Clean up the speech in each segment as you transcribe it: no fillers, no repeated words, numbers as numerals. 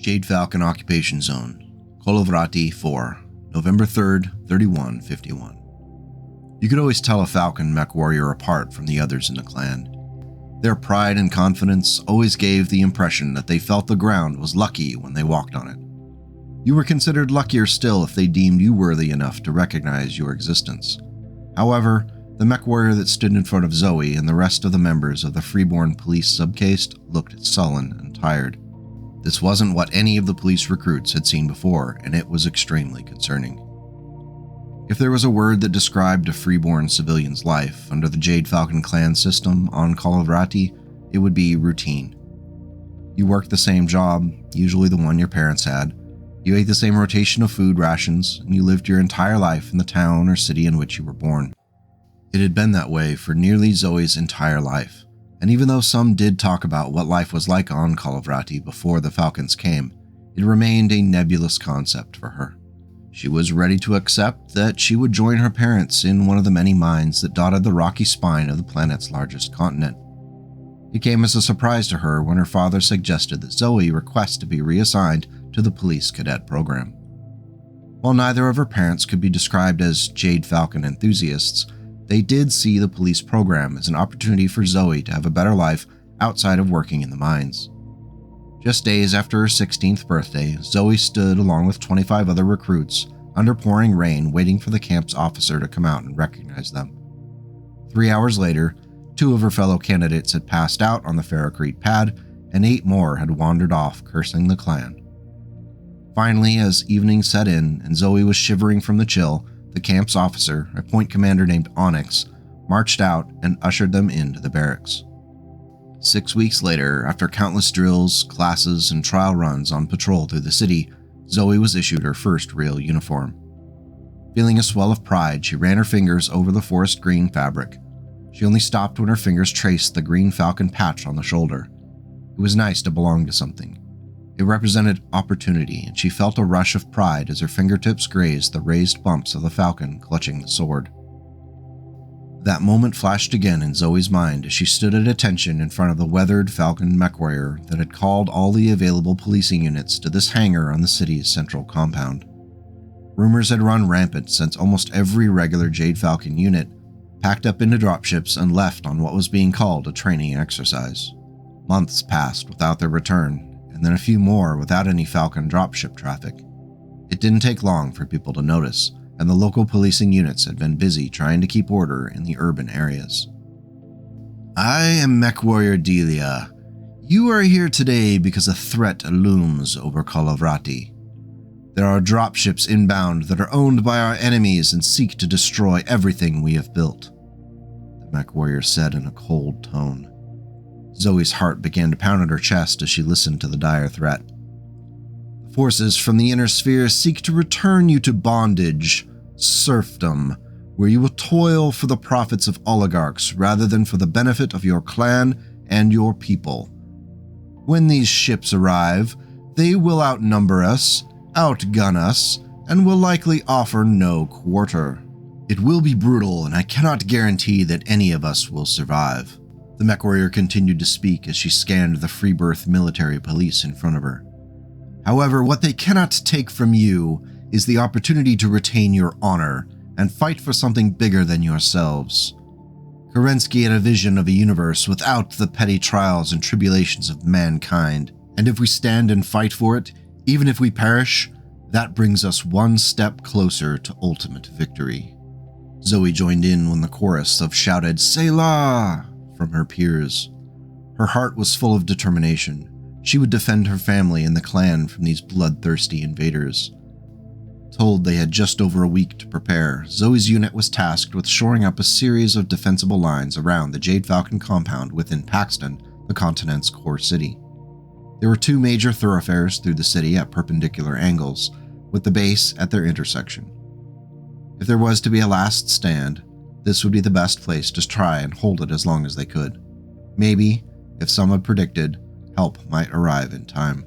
Jade Falcon Occupation Zone, Kolovraty 4, November 3rd, 3151. You could always tell a Falcon Mechwarrior apart from the others in the clan. Their pride and confidence always gave the impression that they felt the ground was lucky when they walked on it. You were considered luckier still if they deemed you worthy enough to recognize your existence. However, the Mechwarrior that stood in front of Zoe and the rest of the members of the Freeborn Police Subcaste looked sullen and tired. This wasn't what any of the police recruits had seen before, and it was extremely concerning. If there was a word that described a freeborn civilian's life under the Jade Falcon clan system on Kolovraty, it would be routine. You worked the same job, usually the one your parents had. You ate the same rotation of food rations, and you lived your entire life in the town or city in which you were born. It had been that way for nearly Zoe's entire life, and even though some did talk about what life was like on Kolovraty before the Falcons came, it remained a nebulous concept for her. She was ready to accept that she would join her parents in one of the many mines that dotted the rocky spine of the planet's largest continent. It came as a surprise to her when her father suggested that Zoe request to be reassigned to the police cadet program. While neither of her parents could be described as Jade Falcon enthusiasts, they did see the police program as an opportunity for Zoe to have a better life outside of working in the mines. Just days after her 16th birthday, Zoe stood along with 25 other recruits under pouring rain waiting for the camp's officer to come out and recognize them. 3 hours later, 2 of her fellow candidates had passed out on the ferrocrete pad, and 8 more had wandered off cursing the clan. Finally, as evening set in and Zoe was shivering from the chill, the camp's officer, a point commander named Onyx, marched out and ushered them into the barracks. 6 weeks later, after countless drills, classes, and trial runs on patrol through the city, Zoe was issued her first real uniform. Feeling a swell of pride, she ran her fingers over the forest green fabric. She only stopped when her fingers traced the green falcon patch on the shoulder. It was nice to belong to something. It represented opportunity, and she felt a rush of pride as her fingertips grazed the raised bumps of the falcon clutching the sword. That moment flashed again in Zoe's mind as she stood at attention in front of the weathered Falcon Mechwarrior that had called all the available policing units to this hangar on the city's central compound. Rumors had run rampant since almost every regular Jade Falcon unit packed up into dropships and left on what was being called a training exercise. Months passed without their return, and then a few more without any Falcon dropship traffic. It didn't take long for people to notice, and the local policing units had been busy trying to keep order in the urban areas. I am Mechwarrior Delia. You are here today because a threat looms over Kolovraty. There are dropships inbound that are owned by our enemies and seek to destroy everything we have built, the Mechwarrior said in a cold tone. Zoe's heart began to pound at her chest as she listened to the dire threat. The forces from the inner sphere seek to return you to bondage, serfdom, where you will toil for the profits of oligarchs rather than for the benefit of your clan and your people. When these ships arrive, they will outnumber us, outgun us, and will likely offer no quarter. It will be brutal, and I cannot guarantee that any of us will survive. The Mechwarrior continued to speak as she scanned the free-birth military police in front of her. However, what they cannot take from you is the opportunity to retain your honor and fight for something bigger than yourselves. Kerensky had a vision of a universe without the petty trials and tribulations of mankind, and if we stand and fight for it, even if we perish, that brings us one step closer to ultimate victory. Zoe joined in when the chorus of shouted "Selah!" from her peers. Her heart was full of determination. She would defend her family and the clan from these bloodthirsty invaders. Told they had just over a week to prepare, Zoe's unit was tasked with shoring up a series of defensible lines around the Jade Falcon compound within Paxton, the continent's core city. There were 2 major thoroughfares through the city at perpendicular angles, with the base at their intersection. If there was to be a last stand, this would be the best place to try and hold it as long as they could. Maybe, if some had predicted, help might arrive in time.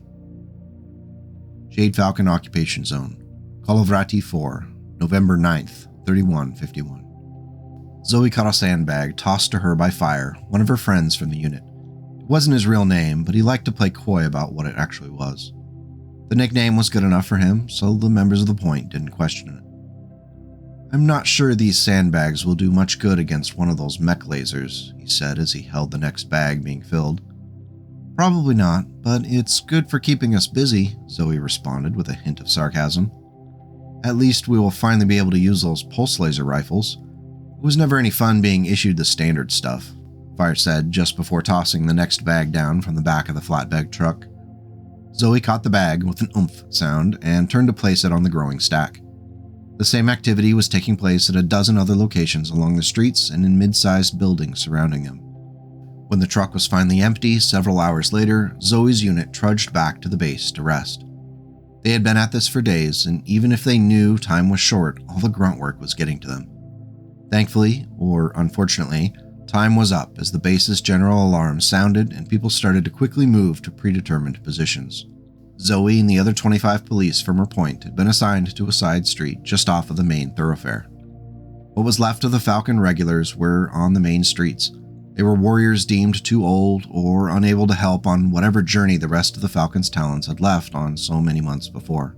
Jade Falcon Occupation Zone, Kolovraty 4, November 9th, 3151. Zoe caught a sandbag tossed to her by Fire, one of her friends from the unit. It wasn't his real name, but he liked to play coy about what it actually was. The nickname was good enough for him, so the members of the point didn't question it. "I'm not sure these sandbags will do much good against one of those mech lasers," he said as he held the next bag being filled. "Probably not, but it's good for keeping us busy," Zoe responded with a hint of sarcasm. "At least we will finally be able to use those pulse laser rifles. It was never any fun being issued the standard stuff," Fire said just before tossing the next bag down from the back of the flatbed truck. Zoe caught the bag with an oomph sound and turned to place it on the growing stack. The same activity was taking place at a dozen other locations along the streets and in mid-sized buildings surrounding them. When the truck was finally empty several hours later, Zoe's unit trudged back to the base to rest. They had been at this for days, and even if they knew time was short, all the grunt work was getting to them. Thankfully, or unfortunately, time was up as the base's general alarm sounded and people started to quickly move to predetermined positions. Zoe and the other 25 police from her point had been assigned to a side street just off of the main thoroughfare. What was left of the Falcon regulars were on the main streets. They were warriors deemed too old or unable to help on whatever journey the rest of the Falcon's talents had left on so many months before.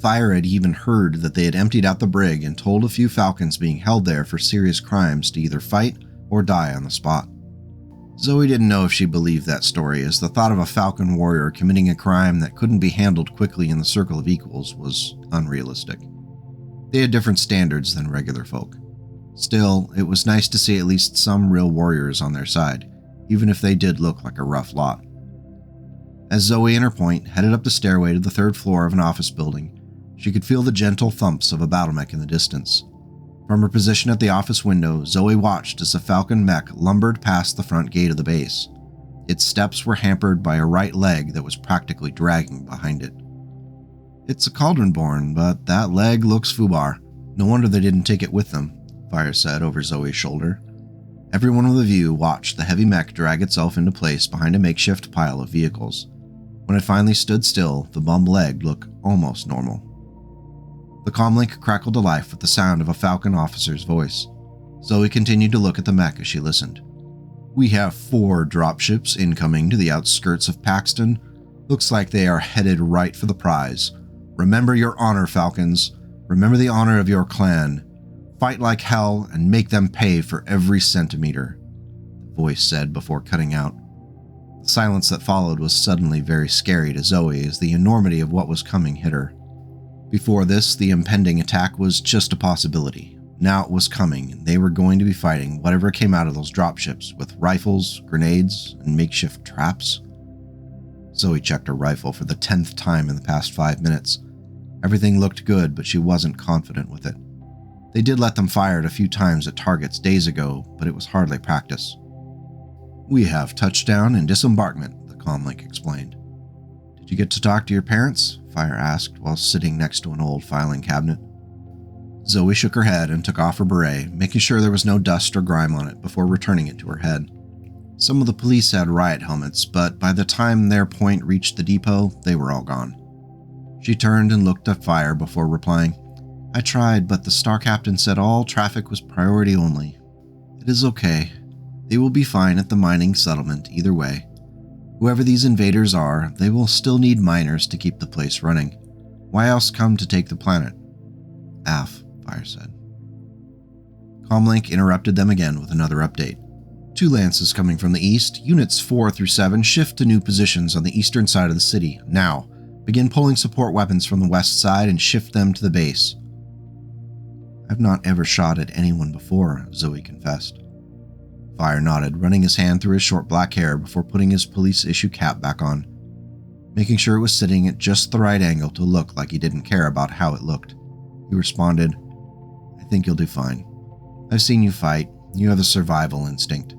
Fire had even heard that they had emptied out the brig and told a few Falcons being held there for serious crimes to either fight or die on the spot. Zoe didn't know if she believed that story, as the thought of a Falcon warrior committing a crime that couldn't be handled quickly in the circle of equals was unrealistic. They had different standards than regular folk. Still, it was nice to see at least some real warriors on their side, even if they did look like a rough lot. As Zoe and her point headed up the stairway to the third floor of an office building, she could feel the gentle thumps of a battle mech in the distance. From her position at the office window, Zoe watched as a Falcon mech lumbered past the front gate of the base. Its steps were hampered by a right leg that was practically dragging behind it. "It's a Cauldron-born, but that leg looks foobar. No wonder they didn't take it with them," Fire said over Zoe's shoulder. Everyone with a view watched the heavy mech drag itself into place behind a makeshift pile of vehicles. When it finally stood still, the bum leg looked almost normal. The comlink crackled to life with the sound of a Falcon officer's voice. Zoe continued to look at the mech as she listened. "We have 4 dropships incoming to the outskirts of Paxton. Looks like they are headed right for the prize. Remember your honor, Falcons. Remember the honor of your clan. Fight like hell and make them pay for every centimeter," the voice said before cutting out. The silence that followed was suddenly very scary to Zoe as the enormity of what was coming hit her. Before this, the impending attack was just a possibility. Now it was coming, and they were going to be fighting whatever came out of those dropships with rifles, grenades, and makeshift traps. Zoe checked her rifle for the 10th time in the past 5 minutes. Everything looked good, but she wasn't confident with it. They did let them fire it a few times at targets days ago, but it was hardly practice. "We have touchdown and disembarkment," the comlink explained. "Did you get to talk to your parents?" Fire asked while sitting next to an old filing cabinet. Zoe shook her head and took off her beret, making sure there was no dust or grime on it before returning it to her head. Some of the police had riot helmets, but by the time their point reached the depot, they were all gone. She turned and looked at Fire before replying, "I tried, but the Star Captain said all traffic was priority only. It is okay. They will be fine at the mining settlement either way. Whoever these invaders are, they will still need miners to keep the place running. Why else come to take the planet?" "Af," Fire said. Comlink interrupted them again with another update. 2 lances coming from the east. Units 4 through 7 shift to new positions on the eastern side of the city. Now, begin pulling support weapons from the west side and shift them to the base. "I've not ever shot at anyone before," Zoe confessed. Fire nodded, running his hand through his short black hair before putting his police-issue cap back on, making sure it was sitting at just the right angle to look like he didn't care about how it looked. He responded, "I think you'll do fine. I've seen you fight. You have a survival instinct.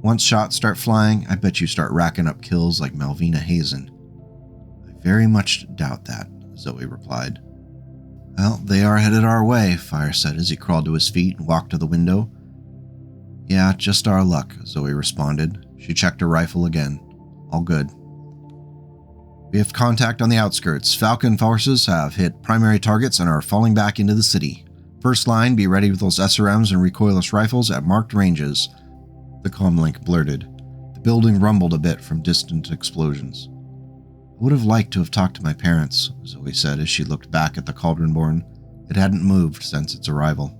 Once shots start flying, I bet you start racking up kills like Malvina Hazen." "I very much doubt that," Zoe replied. "Well, they are headed our way," Fire said as he crawled to his feet and walked to the window. "Yeah, just our luck," Zoe responded. She checked her rifle again. "All good." "We have contact on the outskirts. Falcon forces have hit primary targets and are falling back into the city. First line, be ready with those SRMs and recoilless rifles at marked ranges," the comlink blurted. The building rumbled a bit from distant explosions. I would have liked to have talked to my parents, Zoe said as she looked back at the Cauldronborn. It hadn't moved since its arrival.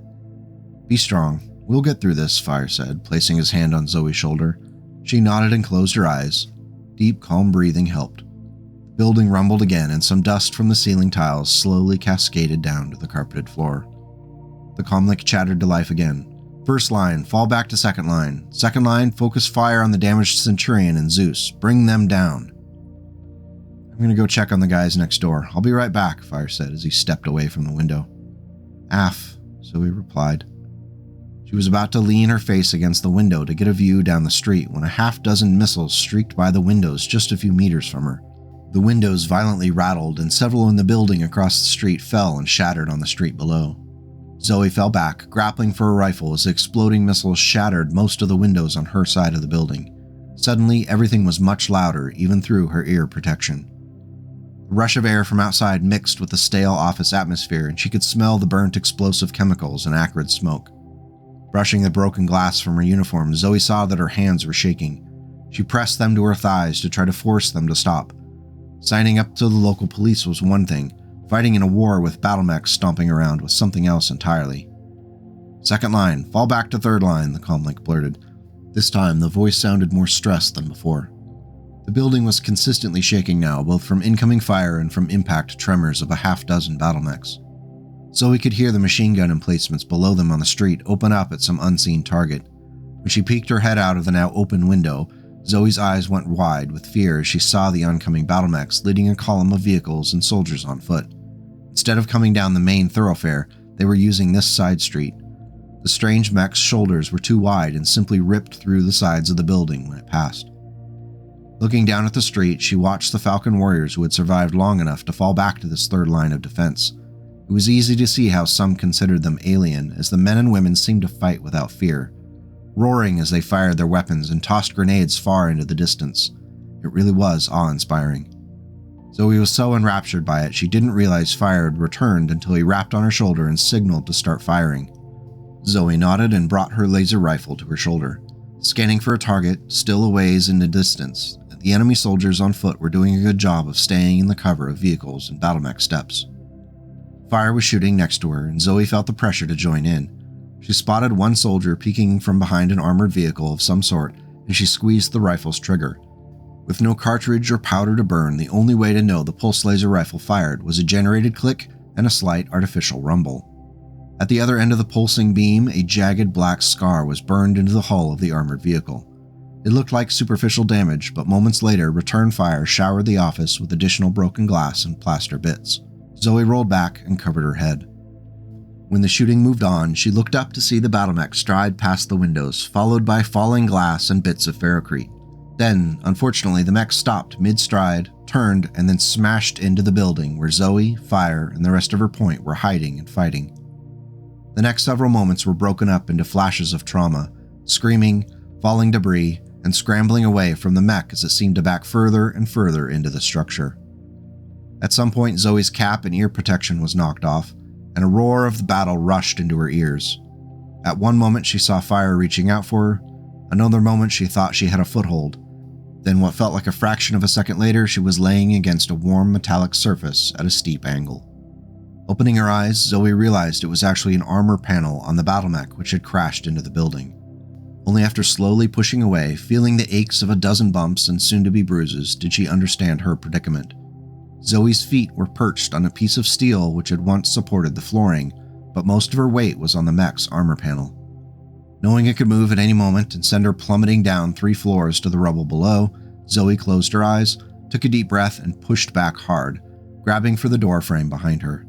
Be strong. We'll get through this, Fire said, placing his hand on Zoe's shoulder. She nodded and closed her eyes. Deep, calm breathing helped. The building rumbled again, and some dust from the ceiling tiles slowly cascaded down to the carpeted floor. The comlink chattered to life again. First line, fall back to second line. Second line, focus fire on the damaged Centurion and Zeus. Bring them down. I'm going to go check on the guys next door. I'll be right back, Fire said as he stepped away from the window. Af, Zoe replied. She was about to lean her face against the window to get a view down the street when a half-dozen missiles streaked by the windows just a few meters from her. The windows violently rattled, and several in the building across the street fell and shattered on the street below. Zoe fell back, grappling for a rifle as the exploding missiles shattered most of the windows on her side of the building. Suddenly, everything was much louder, even through her ear protection. The rush of air from outside mixed with the stale office atmosphere, and she could smell the burnt explosive chemicals and acrid smoke. Brushing the broken glass from her uniform, Zoe saw that her hands were shaking. She pressed them to her thighs to try to force them to stop. Signing up to the local police was one thing. Fighting in a war with battle mechs stomping around was something else entirely. Second line, fall back to third line, the comlink blurted. This time, the voice sounded more stressed than before. The building was consistently shaking now, both from incoming fire and from impact tremors of a half-dozen battle mechs. Zoe could hear the machine gun emplacements below them on the street open up at some unseen target. When she peeked her head out of the now open window, Zoe's eyes went wide with fear as she saw the oncoming battle mechs leading a column of vehicles and soldiers on foot. Instead of coming down the main thoroughfare, they were using this side street. The strange mech's shoulders were too wide and simply ripped through the sides of the building when it passed. Looking down at the street, she watched the Falcon warriors who had survived long enough to fall back to this third line of defense. It was easy to see how some considered them alien, as the men and women seemed to fight without fear, roaring as they fired their weapons and tossed grenades far into the distance. It really was awe-inspiring. Zoe was so enraptured by it she didn't realize Fire had returned until he rapped on her shoulder and signaled to start firing. Zoe nodded and brought her laser rifle to her shoulder. Scanning for a target, still a ways in the distance, the enemy soldiers on foot were doing a good job of staying in the cover of vehicles and battlemech steps. Fire was shooting next to her, and Zoe felt the pressure to join in. She spotted one soldier peeking from behind an armored vehicle of some sort, and she squeezed the rifle's trigger. With no cartridge or powder to burn, the only way to know the pulse laser rifle fired was a generated click and a slight artificial rumble. At the other end of the pulsing beam, a jagged black scar was burned into the hull of the armored vehicle. It looked like superficial damage, but moments later, return fire showered the office with additional broken glass and plaster bits. Zoe rolled back and covered her head. When the shooting moved on, she looked up to see the battlemech stride past the windows, followed by falling glass and bits of ferrocrete. Then, unfortunately, the mech stopped mid-stride, turned, and then smashed into the building where Zoe, Fire, and the rest of her point were hiding and fighting. The next several moments were broken up into flashes of trauma, screaming, falling debris, and scrambling away from the mech as it seemed to back further and further into the structure. At some point, Zoe's cap and ear protection was knocked off, and a roar of the battle rushed into her ears. At one moment, she saw Fire reaching out for her. Another moment, she thought she had a foothold. Then what felt like a fraction of a second later, she was laying against a warm metallic surface at a steep angle. Opening her eyes, Zoe realized it was actually an armor panel on the battlemech which had crashed into the building. Only after slowly pushing away, feeling the aches of a dozen bumps and soon-to-be bruises, did she understand her predicament. Zoe's feet were perched on a piece of steel which had once supported the flooring, but most of her weight was on the mech's armor panel. Knowing it could move at any moment and send her plummeting down 3 floors to the rubble below, Zoe closed her eyes, took a deep breath, and pushed back hard, grabbing for the door frame behind her.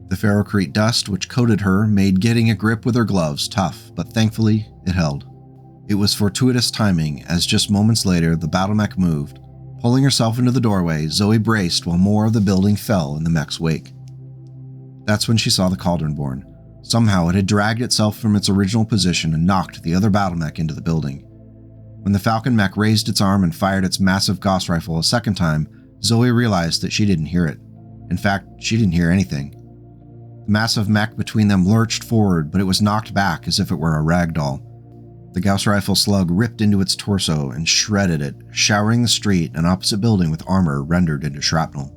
The ferrocrete dust which coated her made getting a grip with her gloves tough, but thankfully it held. It was fortuitous timing, as just moments later the battlemech moved. Pulling herself into the doorway, Zoe braced while more of the building fell in the mech's wake. That's when she saw the Cauldronborn. Somehow it had dragged itself from its original position and knocked the other battlemech into the building. When the Falcon mech raised its arm and fired its massive Gauss rifle a second time, Zoe realized that she didn't hear it. In fact, she didn't hear anything. The massive mech between them lurched forward, but it was knocked back as if it were a rag doll. The Gauss rifle slug ripped into its torso and shredded it, showering the street and opposite building with armor rendered into shrapnel.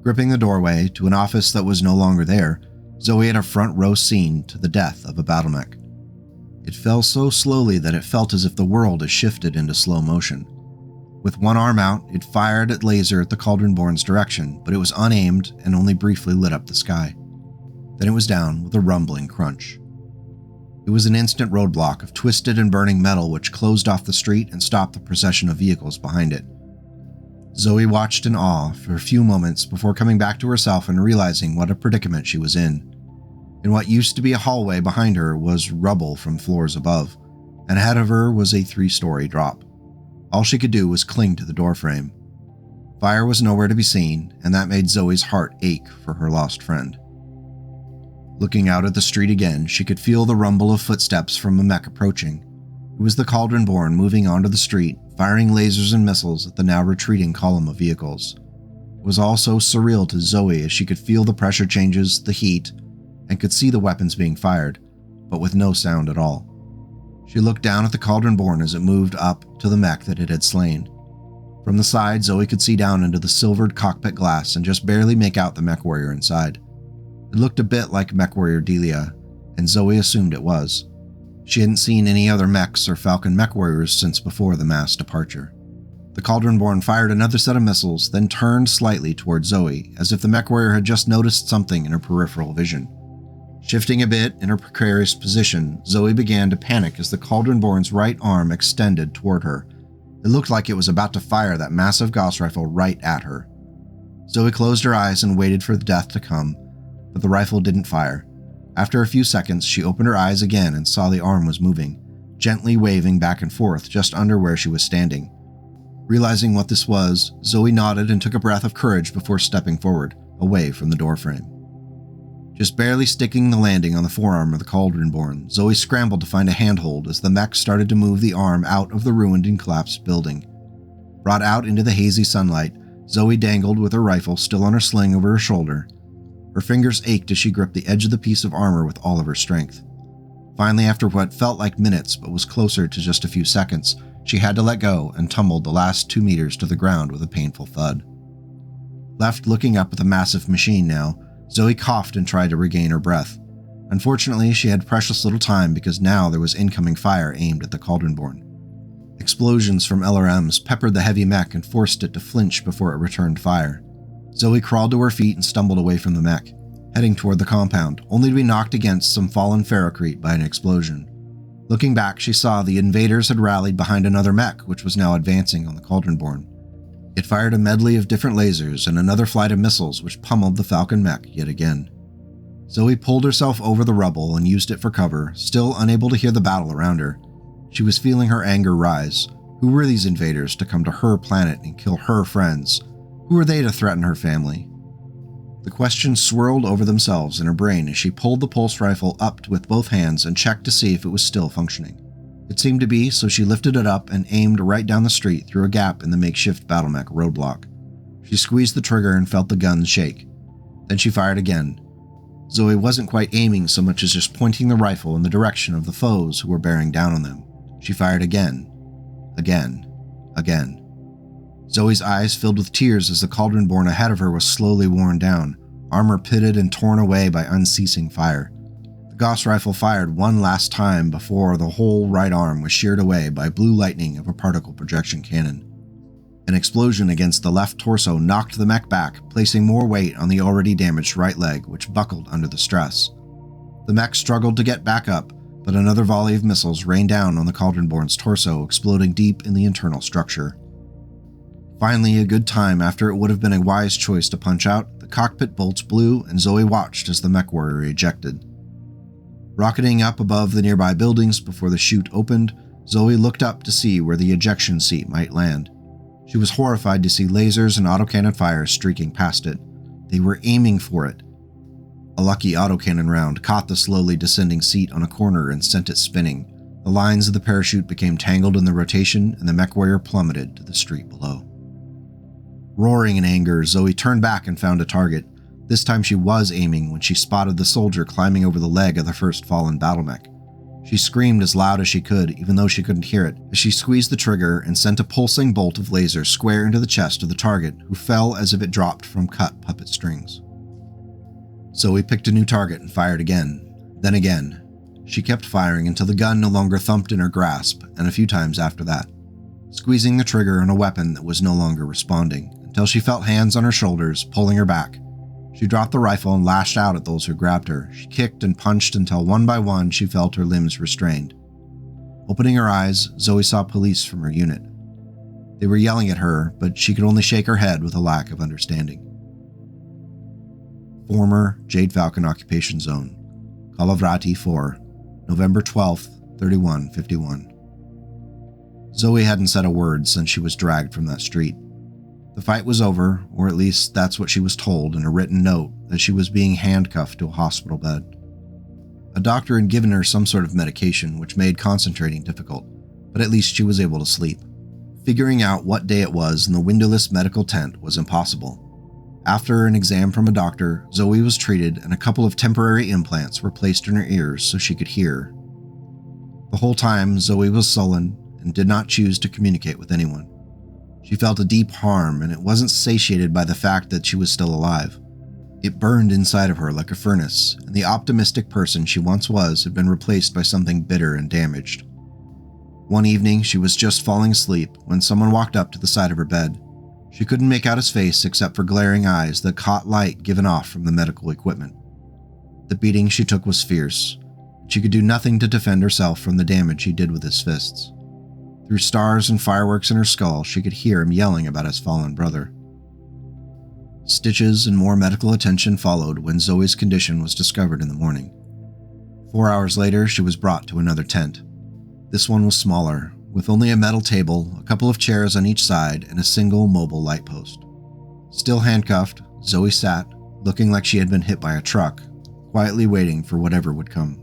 Gripping the doorway to an office that was no longer there, Zoe had a front row scene to the death of a battlemech. It fell so slowly that it felt as if the world had shifted into slow motion. With one arm out, it fired its laser at the Cauldron-born's direction, but it was unaimed and only briefly lit up the sky. Then it was down with a rumbling crunch. It was an instant roadblock of twisted and burning metal which closed off the street and stopped the procession of vehicles behind it. Zoe watched in awe for a few moments before coming back to herself and realizing what a predicament she was in. In what used to be a hallway behind her was rubble from floors above, and ahead of her was a 3-story drop. All she could do was cling to the doorframe. Fire was nowhere to be seen, and that made Zoe's heart ache for her lost friend. Looking out at the street again, she could feel the rumble of footsteps from a mech approaching. It was the Cauldron-born moving onto the street, firing lasers and missiles at the now retreating column of vehicles. It was all so surreal to Zoe as she could feel the pressure changes, the heat, and could see the weapons being fired, but with no sound at all. She looked down at the Cauldron-born as it moved up to the mech that it had slain. From the side, Zoe could see down into the silvered cockpit glass and just barely make out the Mechwarrior inside. It looked a bit like Mechwarrior Delia, and Zoe assumed it was. She hadn't seen any other mechs or Falcon Mechwarriors since before the mass departure. The Cauldron-born fired another set of missiles, then turned slightly toward Zoe, as if the Mechwarrior had just noticed something in her peripheral vision. Shifting a bit in her precarious position, Zoe began to panic as the Cauldron-born's right arm extended toward her. It looked like it was about to fire that massive Gauss rifle right at her. Zoe closed her eyes and waited for the death to come, but the rifle didn't fire. After a few seconds, she opened her eyes again and saw the arm was moving, gently waving back and forth just under where she was standing. Realizing what this was, Zoe nodded and took a breath of courage before stepping forward, away from the doorframe. Just barely sticking the landing on the forearm of the Cauldron-born, Zoe scrambled to find a handhold as the mech started to move the arm out of the ruined and collapsed building. Brought out into the hazy sunlight, Zoe dangled with her rifle still on her sling over her shoulder. Her fingers ached as she gripped the edge of the piece of armor with all of her strength. Finally, after what felt like minutes but was closer to just a few seconds, she had to let go and tumbled the last 2 meters to the ground with a painful thud. Left looking up at the massive machine now, Zoe coughed and tried to regain her breath. Unfortunately, she had precious little time because now there was incoming fire aimed at the Cauldron-born. Explosions from LRMs peppered the heavy mech and forced it to flinch before it returned fire. Zoe crawled to her feet and stumbled away from the mech, heading toward the compound, only to be knocked against some fallen ferrocrete by an explosion. Looking back, she saw the invaders had rallied behind another mech, which was now advancing on the Cauldron-born. It fired a medley of different lasers and another flight of missiles which pummeled the Falcon mech yet again. Zoe pulled herself over the rubble and used it for cover, still unable to hear the battle around her. She was feeling her anger rise. Who were these invaders to come to her planet and kill her friends? Who were they to threaten her family? The questions swirled over themselves in her brain as she pulled the pulse rifle up with both hands and checked to see if it was still functioning. It seemed to be, so she lifted it up and aimed right down the street through a gap in the makeshift battlemech roadblock. She squeezed the trigger and felt the gun shake. Then she fired again. Zoe wasn't quite aiming so much as just pointing the rifle in the direction of the foes who were bearing down on them. She fired again. Again. Zoe's eyes filled with tears as the Cauldron-born ahead of her was slowly worn down, armor pitted and torn away by unceasing fire. The Gauss rifle fired one last time before the whole right arm was sheared away by blue lightning of a particle projection cannon. An explosion against the left torso knocked the mech back, placing more weight on the already damaged right leg, which buckled under the stress. The mech struggled to get back up, but another volley of missiles rained down on the Cauldron-born's torso, exploding deep in the internal structure. Finally, a good time after it would have been a wise choice to punch out, the cockpit bolts blew and Zoe watched as the Mechwarrior ejected. Rocketing up above the nearby buildings before the chute opened, Zoe looked up to see where the ejection seat might land. She was horrified to see lasers and autocannon fire streaking past it. They were aiming for it. A lucky autocannon round caught the slowly descending seat on a corner and sent it spinning. The lines of the parachute became tangled in the rotation and the Mechwarrior plummeted to the street below. Roaring in anger, Zoe turned back and found a target. This time she was aiming when she spotted the soldier climbing over the leg of the first fallen battlemech. She screamed as loud as she could, even though she couldn't hear it, as she squeezed the trigger and sent a pulsing bolt of laser square into the chest of the target, who fell as if it dropped from cut puppet strings. Zoe picked a new target and fired again, then again. She kept firing until the gun no longer thumped in her grasp, and a few times after that, squeezing the trigger on a weapon that was no longer responding, until she felt hands on her shoulders, pulling her back. She dropped the rifle and lashed out at those who grabbed her. She kicked and punched until one by one she felt her limbs restrained. Opening her eyes, Zoe saw police from her unit. They were yelling at her, but she could only shake her head with a lack of understanding. Former Jade Falcon Occupation Zone, Kolovraty 4, November 12th, 3151. Zoe hadn't said a word since she was dragged from that street. The fight was over, or at least that's what she was told in a written note, that she was being handcuffed to a hospital bed. A doctor had given her some sort of medication which made concentrating difficult, but at least she was able to sleep. Figuring out what day it was in the windowless medical tent was impossible. After an exam from a doctor, Zoe was treated and a couple of temporary implants were placed in her ears so she could hear. The whole time, Zoe was sullen and did not choose to communicate with anyone. She felt a deep harm, and it wasn't satiated by the fact that she was still alive. It burned inside of her like a furnace, and the optimistic person she once was had been replaced by something bitter and damaged. One evening, she was just falling asleep when someone walked up to the side of her bed. She couldn't make out his face except for glaring eyes that caught light given off from the medical equipment. The beating she took was fierce. She could do nothing to defend herself from the damage he did with his fists. Through stars and fireworks in her skull, she could hear him yelling about his fallen brother. Stitches and more medical attention followed when Zoe's condition was discovered in the morning. 4 hours later, she was brought to another tent. This one was smaller, with only a metal table, a couple of chairs on each side, and a single mobile light post. Still handcuffed, Zoe sat, looking like she had been hit by a truck, quietly waiting for whatever would come.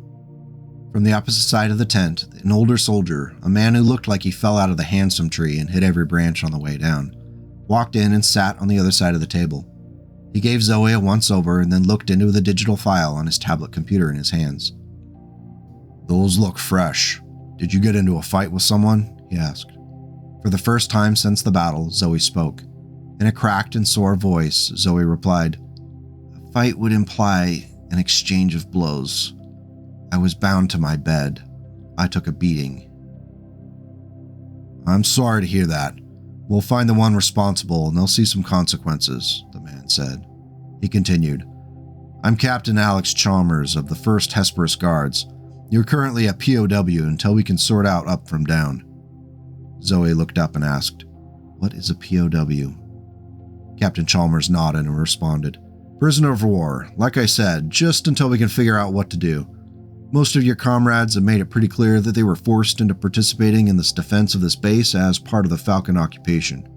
From the opposite side of the tent, an older soldier, a man who looked like he fell out of the handsome tree and hit every branch on the way down, walked in and sat on the other side of the table. He gave Zoe a once-over and then looked into the digital file on his tablet computer in his hands. "Those look fresh. Did you get into a fight with someone?" he asked. For the first time since the battle, Zoe spoke. In a cracked and sore voice, Zoe replied, "A fight would imply an exchange of blows. I was bound to my bed. I took a beating." "I'm sorry to hear that. We'll find the one responsible and they'll see some consequences," the man said. He continued, "I'm Captain Alex Chalmers of the 1st Hesperus Guards. You're currently a POW until we can sort out up from down." Zoe looked up and asked, "What is a POW?" Captain Chalmers nodded and responded, "Prisoner of war. Like I said, just until we can figure out what to do. Most of your comrades have made it pretty clear that they were forced into participating in this defense of this base as part of the Falcon occupation."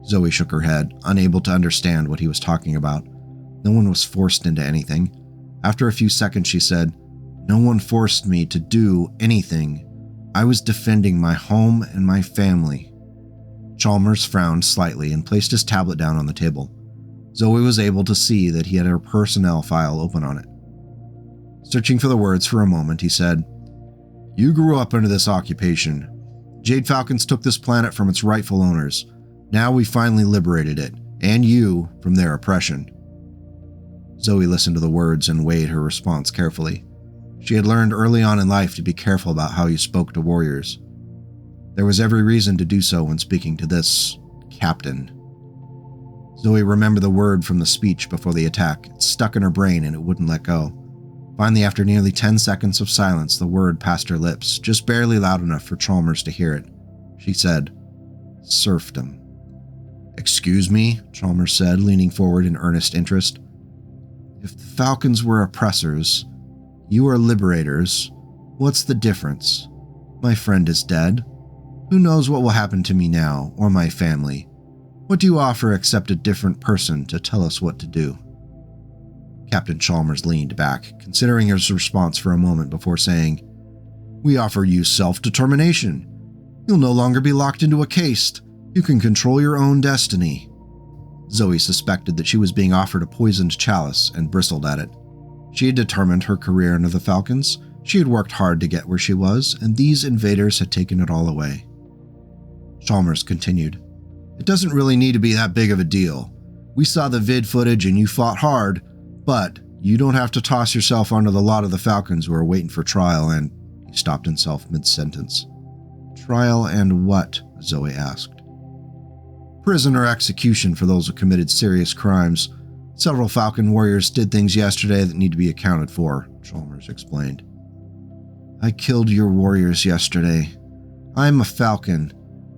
Zoe shook her head, unable to understand what he was talking about. No one was forced into anything. After a few seconds, she said, "No one forced me to do anything. I was defending my home and my family." Chalmers frowned slightly and placed his tablet down on the table. Zoe was able to see that he had her personnel file open on it. Searching for the words for a moment, he said, "You grew up under this occupation. Jade Falcons took this planet from its rightful owners. Now we finally liberated it, and you, from their oppression." Zoe listened to the words and weighed her response carefully. She had learned early on in life to be careful about how you spoke to warriors. There was every reason to do so when speaking to this captain. Zoe remembered the word from the speech before the attack. It stuck in her brain and it wouldn't let go. Finally, after nearly 10 seconds of silence, the word passed her lips, just barely loud enough for Chalmers to hear it. She said, "Serfdom." "Excuse me?" Chalmers said, leaning forward in earnest interest. "If the Falcons were oppressors, you are liberators. What's the difference? My friend is dead. Who knows what will happen to me now, or my family? What do you offer except a different person to tell us what to do?" Captain Chalmers leaned back, considering his response for a moment before saying, "We offer you self-determination. You'll no longer be locked into a case. You can control your own destiny." Zoe suspected that she was being offered a poisoned chalice and bristled at it. She had determined her career under the Falcons. She had worked hard to get where she was, and these invaders had taken it all away. Chalmers continued, "It doesn't really need to be that big of a deal. We saw the vid footage and you fought hard, but you don't have to toss yourself onto the lot of the Falcons who are waiting for trial," and he stopped himself mid-sentence. "Trial and what?" Zoe asked. "Prison or execution for those who committed serious crimes. Several Falcon warriors did things yesterday that need to be accounted for," Chalmers explained. "I killed your warriors yesterday. I'm a Falcon.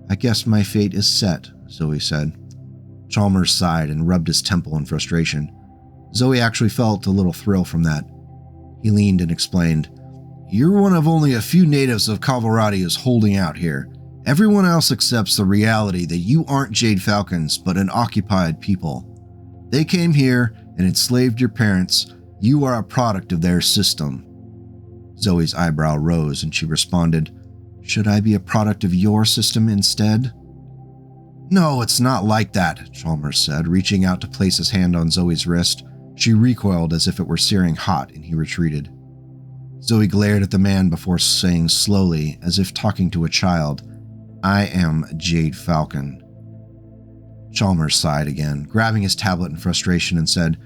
I guess my fate is set," Zoe said. Chalmers sighed and rubbed his temple in frustration. Zoe actually felt a little thrill from that. He leaned and explained, "You're one of only a few natives of Kolovraty who's holding out here. Everyone else accepts the reality that you aren't Jade Falcons, but an occupied people. They came here and enslaved your parents. You are a product of their system." Zoe's eyebrow rose and she responded, "Should I be a product of your system instead?" "No, it's not like that," Chalmers said, reaching out to place his hand on Zoe's wrist. She recoiled as if it were searing hot and he retreated. Zoe glared at the man before saying slowly, as if talking to a child, "I am Jade Falcon." Chalmers sighed again, grabbing his tablet in frustration and said,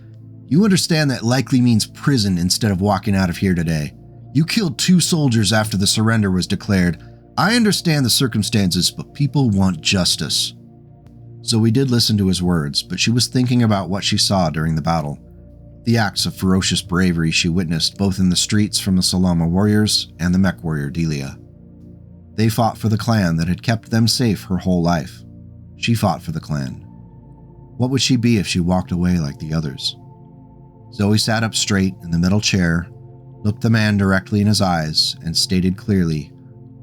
"You understand that likely means prison instead of walking out of here today. You killed 2 soldiers after the surrender was declared. I understand the circumstances, but people want justice." Zoe did listen to his words, but she was thinking about what she saw during the battle. The acts of ferocious bravery she witnessed both in the streets from the Salama warriors and the Mechwarrior Delia. They fought for the clan that had kept them safe her whole life. She fought for the clan. What would she be if she walked away like the others? Zoe sat up straight in the middle chair, looked the man directly in his eyes, and stated clearly,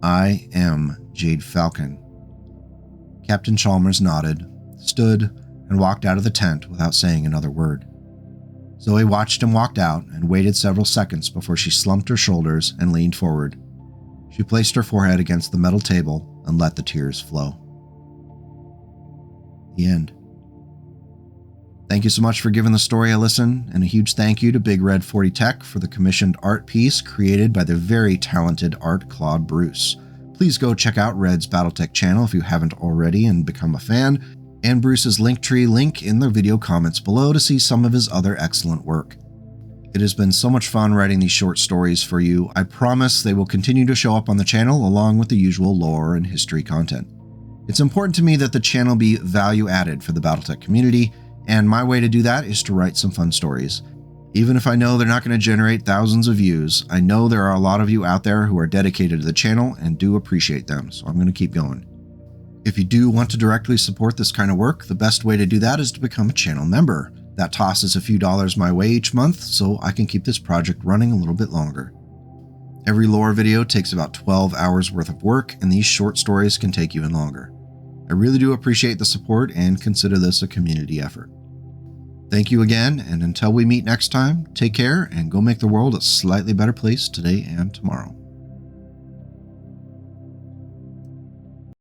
"I am Jade Falcon." Captain Chalmers nodded, stood, and walked out of the tent without saying another word. Zoe watched him walk out and waited several seconds before she slumped her shoulders and leaned forward. She placed her forehead against the metal table and let the tears flow. The end. Thank you so much for giving the story a listen, and a huge thank you to Big Red 40 Tech for the commissioned art piece created by the very talented Art Claude Bruce. Please go check out Red's BattleTech channel if you haven't already and become a fan, and Bruce's Linktree link in the video comments below to see some of his other excellent work. It has been so much fun writing these short stories for you. I promise they will continue to show up on the channel along with the usual lore and history content. It's important to me that the channel be value added for the BattleTech community, and my way to do that is to write some fun stories. Even if I know they're not going to generate thousands of views, I know there are a lot of you out there who are dedicated to the channel and do appreciate them, so I'm going to keep going. If you do want to directly support this kind of work, the best way to do that is to become a channel member. That tosses a few dollars my way each month, so I can keep this project running a little bit longer. Every lore video takes about 12 hours worth of work, and these short stories can take even longer. I really do appreciate the support and consider this a community effort. Thank you again, and until we meet next time, take care and go make the world a slightly better place today and tomorrow.